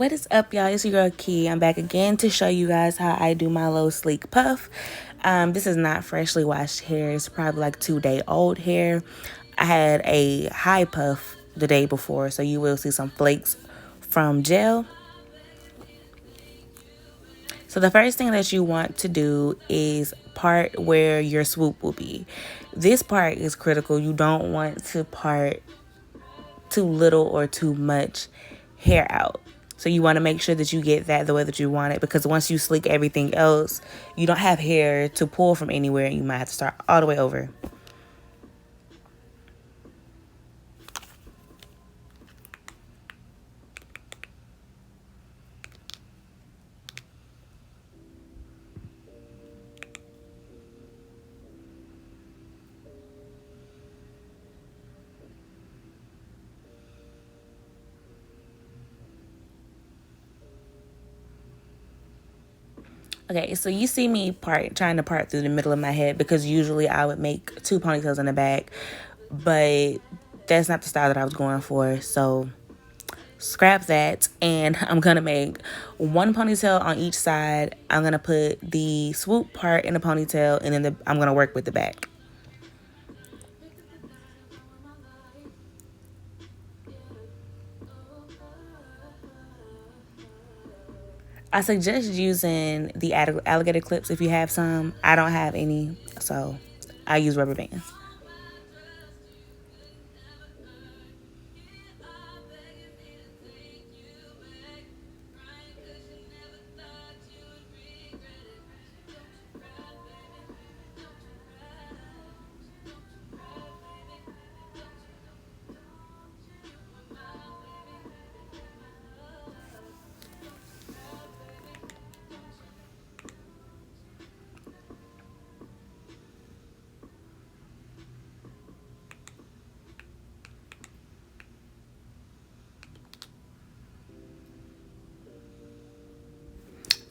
What is up, y'all? It's your girl Key. I'm back again to show you guys how I do my little sleek puff. This is not freshly washed hair. It's probably like 2-day old hair. I had a high puff the day before, so you will see some flakes from gel. So the first thing that you want to do is part where your swoop will be. This part is critical. You don't want to part too little or too much hair out. So you want to make sure that you get that the way that you want it, because once you sleek everything else, you don't have hair to pull from anywhere and you might have to start all the way over. Okay, so you see me trying to part through the middle of my head, because usually I would make 2 ponytails in the back, but that's not the style that I was going for. So scrap that, and I'm gonna make 1 ponytail on each side. I'm gonna put the swoop part in the ponytail, and then I'm gonna work with the back. I suggest using the alligator clips if you have some. I don't have any, so I use rubber bands.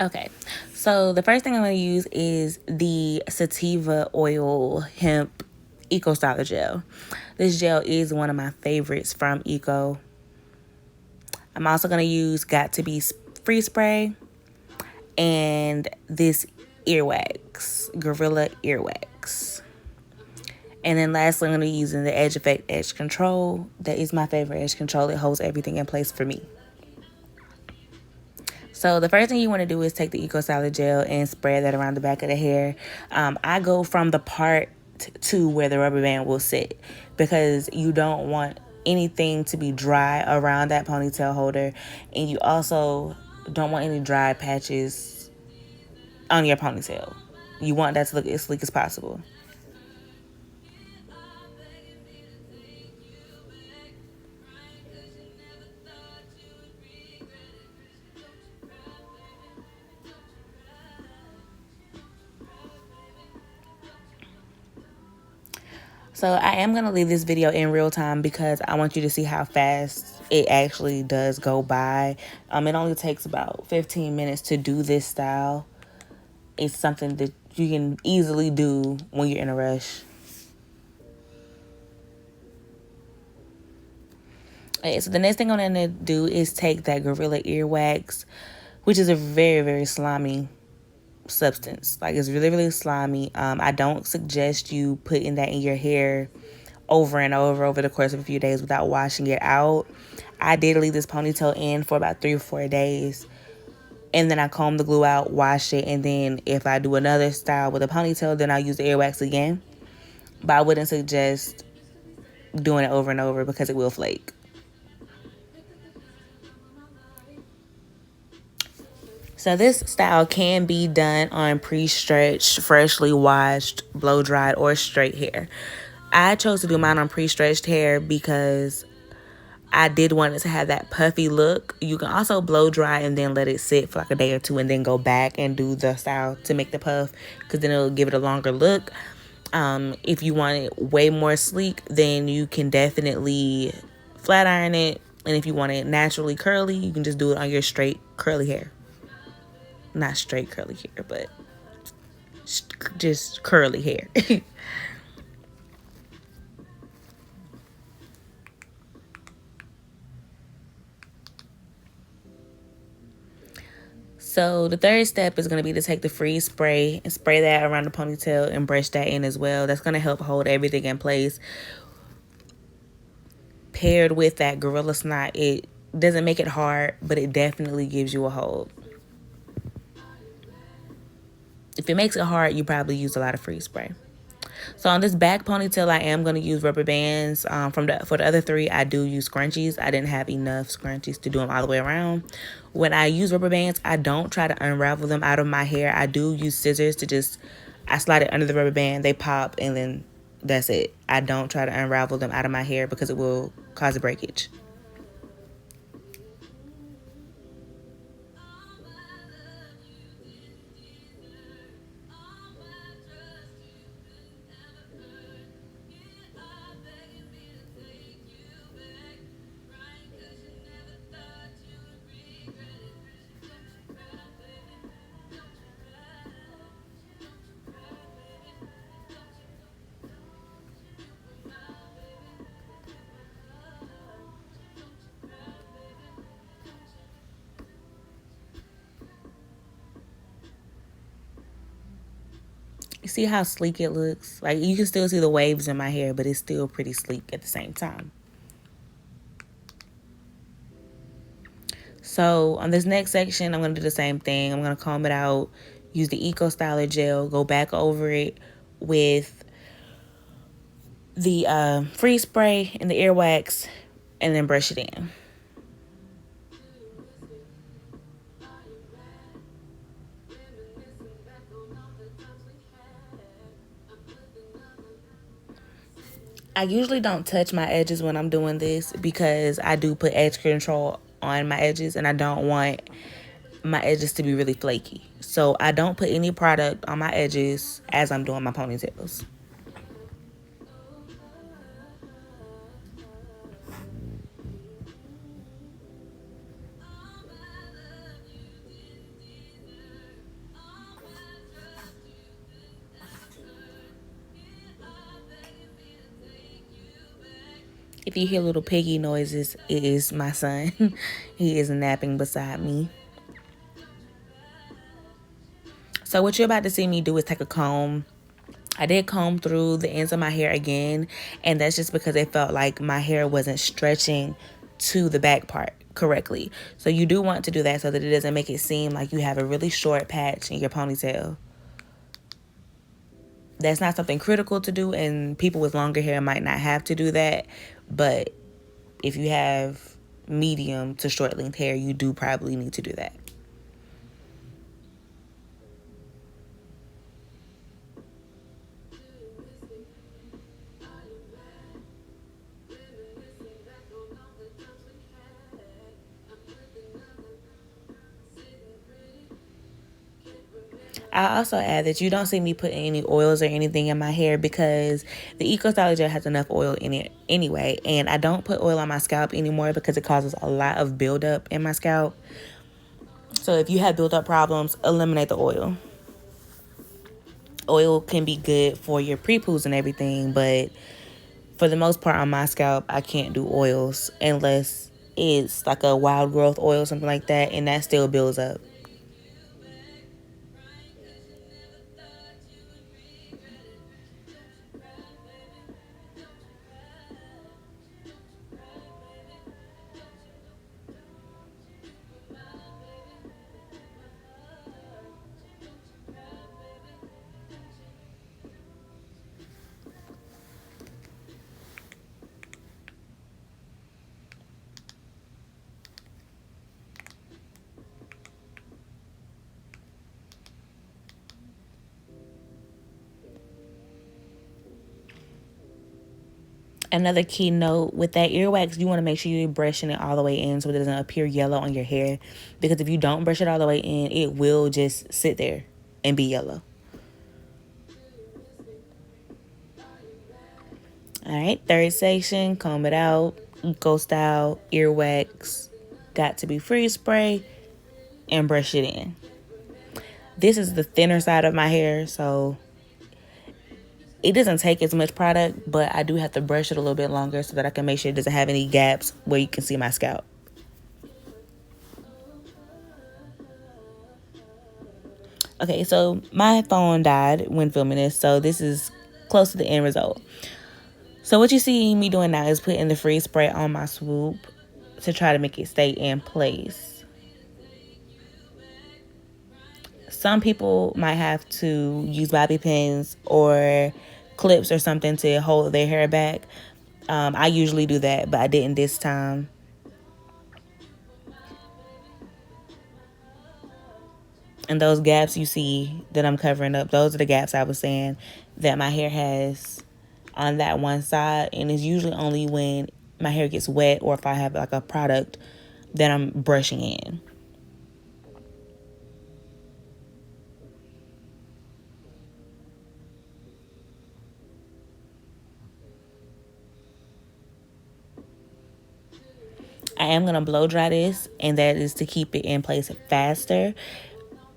Okay, so the first thing I'm going to use is the sativa oil hemp eco styler gel. This gel is one of my favorites from Eco. I'm also going to use Got To Be Free Spray and this earwax, Gorilla earwax. And then lastly, I'm going to be using the Edge Effect Edge Control. That is my favorite edge control. It holds everything in place for me. So the first thing you want to do is take the Eco Styler gel and spread that around the back of the hair. I go from the part to where the rubber band will sit, because you don't want anything to be dry around that ponytail holder, and you also don't want any dry patches on your ponytail. You want that to look as sleek as possible. So I am going to leave this video in real time, because I want you to see how fast it actually does go by. It only takes about 15 minutes to do this style. It's something that you can easily do when you're in a rush. Okay, so the next thing I'm going to do is take that Gorilla earwax, which is a very, very slimy substance. Like, it's really, really slimy. I don't suggest you putting that in your hair over and over the course of a few days without washing it out. I did leave this ponytail in for about 3 or 4 days, and then I comb the glue out, wash it, and then if I do another style with a ponytail, then I'll use the earwax again. But I wouldn't suggest doing it over and over, because it will flake. So this style can be done on pre-stretched, freshly washed, blow-dried, or straight hair. I chose to do mine on pre-stretched hair because I did want it to have that puffy look. You can also blow dry and then let it sit for like a day or two, and then go back and do the style to make the puff, because then it'll give it a longer look. If you want it way more sleek, then you can definitely flat iron it. And if you want it naturally curly, you can just do it on your straight curly hair. Not straight curly hair, but just curly hair. So the third step is going to be to take the freeze spray and spray that around the ponytail and brush that in as well. That's going to help hold everything in place. Paired with that Gorilla Snot, it doesn't make it hard, but it definitely gives you a hold. If it makes it hard, you probably use a lot of freeze spray. So on this back ponytail, I am going to use rubber bands. For the other three, I do use scrunchies. I didn't have enough scrunchies to do them all the way around. When I use rubber bands, I don't try to unravel them out of my hair. I do use scissors to I slide it under the rubber band, they pop, and then that's it. I don't try to unravel them out of my hair because it will cause a breakage. You see how sleek it looks? Like, you can still see the waves in my hair, but it's still pretty sleek at the same time. So on this next section, I'm going to do the same thing. I'm going to comb it out, use the Eco Styler gel, go back over it with the freeze spray and the earwax, and then brush it in. I usually don't touch my edges when I'm doing this because I do put edge control on my edges and I don't want my edges to be really flaky. So I don't put any product on my edges as I'm doing my ponytails. If you hear little piggy noises, it is my son. He is napping beside me. So what you're about to see me do is take a comb. I did comb through the ends of my hair again, and that's just because it felt like my hair wasn't stretching to the back part correctly. So you do want to do that so that it doesn't make it seem like you have a really short patch in your ponytail. That's not something critical to do, and people with longer hair might not have to do that. But if you have medium to short length hair, you do probably need to do that. I also add that you don't see me putting any oils or anything in my hair because the Eco Styler Gel has enough oil in it anyway. And I don't put oil on my scalp anymore because it causes a lot of buildup in my scalp. So if you have buildup problems, eliminate the oil. Oil can be good for your pre-poos and everything, but for the most part on my scalp, I can't do oils unless it's like a wild growth oil or something like that, and that still builds up. Another key note with that earwax, you want to make sure you're brushing it all the way in so it doesn't appear yellow on your hair. Because if you don't brush it all the way in, it will just sit there and be yellow. All right, third section, comb it out, Eco Style, earwax, got to be freeze spray, and brush it in. This is the thinner side of my hair, so it doesn't take as much product, but I do have to brush it a little bit longer so that I can make sure it doesn't have any gaps where you can see my scalp. Okay, so my phone died when filming this, so this is close to the end result. So what you see me doing now is putting the freeze spray on my swoop to try to make it stay in place. Some people might have to use bobby pins or clips or something to hold their hair back. I usually do that, but I didn't this time. And those gaps you see that I'm covering up, those are the gaps I was saying that my hair has on that one side. And it's usually only when my hair gets wet or if I have like a product that I'm brushing in. I am going to blow dry this, and that is to keep it in place faster,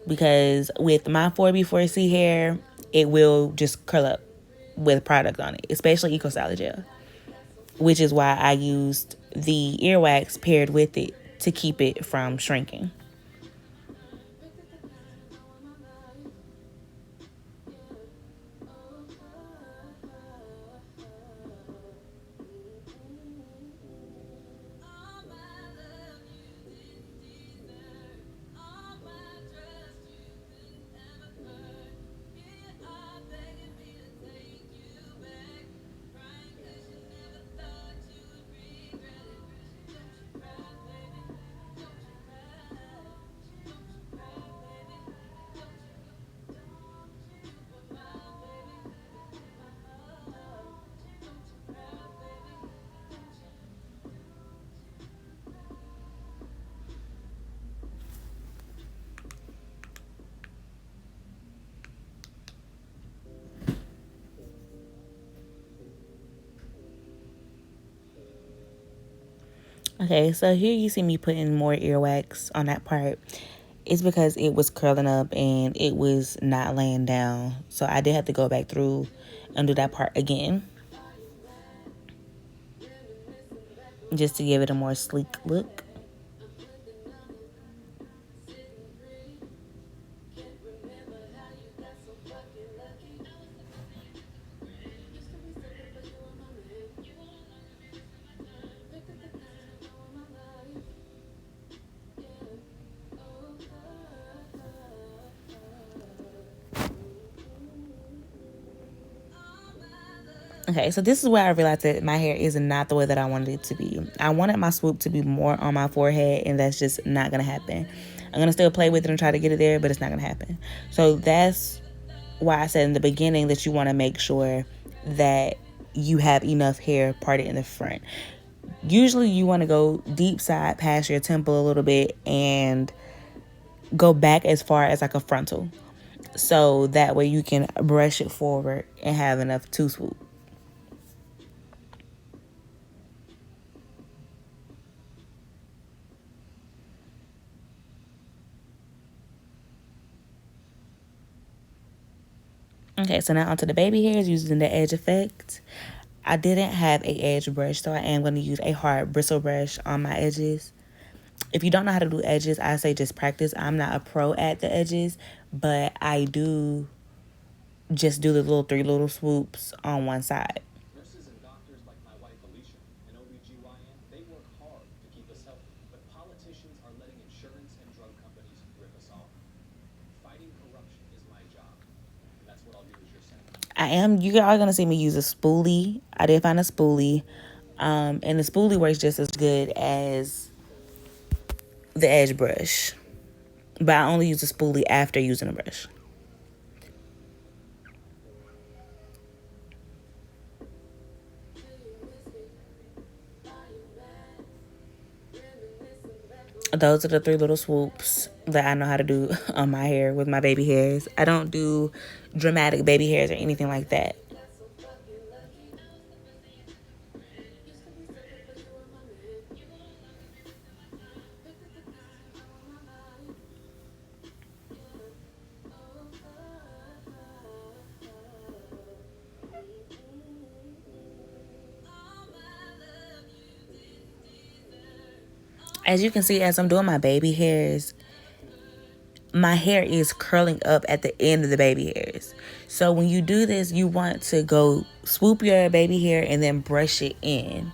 because with my 4B4C hair, it will just curl up with product on it, especially Eco Styler Gel, which is why I used the earwax paired with it to keep it from shrinking. Okay, so here you see me putting more earwax on that part. It's because it was curling up and it was not laying down. So I did have to go back through and do that part again, just to give it a more sleek look. Okay, so this is where I realized that my hair is not the way that I wanted it to be. I wanted my swoop to be more on my forehead, and that's just not going to happen. I'm going to still play with it and try to get it there, but it's not going to happen. So that's why I said in the beginning that you want to make sure that you have enough hair parted in the front. Usually you want to go deep side past your temple a little bit and go back as far as like a frontal. So that way you can brush it forward and have enough to swoop. Okay, so now onto the baby hairs using the edge effect. I didn't have a edge brush, so I am going to use a hard bristle brush on my edges. If you don't know how to do edges, I say just practice. I'm not a pro at the edges, but I do just do the three little swoops on one side. Nurses and doctors like my wife Alicia and OBGYN, they work hard to keep us healthy, but politicians are letting insurance and drug companies rip us off. Fighting corruption is my job. And that's what I'll do as your senator. You are gonna see me use a spoolie. I did find a spoolie. And the spoolie works just as good as the edge brush. But I only use a spoolie after using a brush. Those are the three little swoops that I know how to do on my hair with my baby hairs. I don't do dramatic baby hairs or anything like that. As you can see, as I'm doing my baby hairs, my hair is curling up at the end of the baby hairs. So when you do this, you want to go swoop your baby hair and then brush it in.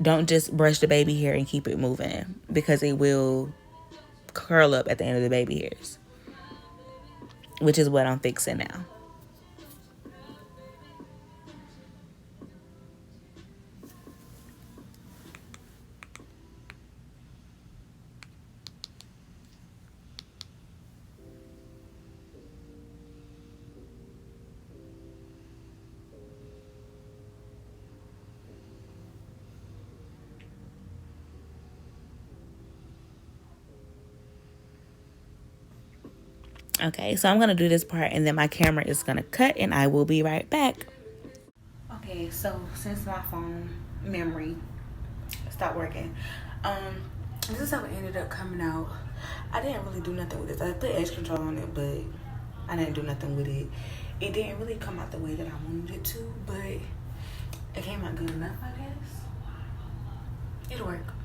Don't just brush the baby hair and keep it moving, because it will curl up at the end of the baby hairs, which is what I'm fixing now. Okay, so I'm gonna do this part and then my camera is gonna cut and I will be right back. Okay, so since my phone memory stopped working, this is how it ended up coming out. I didn't really do nothing with this. I put edge control on it, but I didn't do nothing with it. It didn't really come out the way that I wanted it to, but it came out good enough, I guess. It'll work.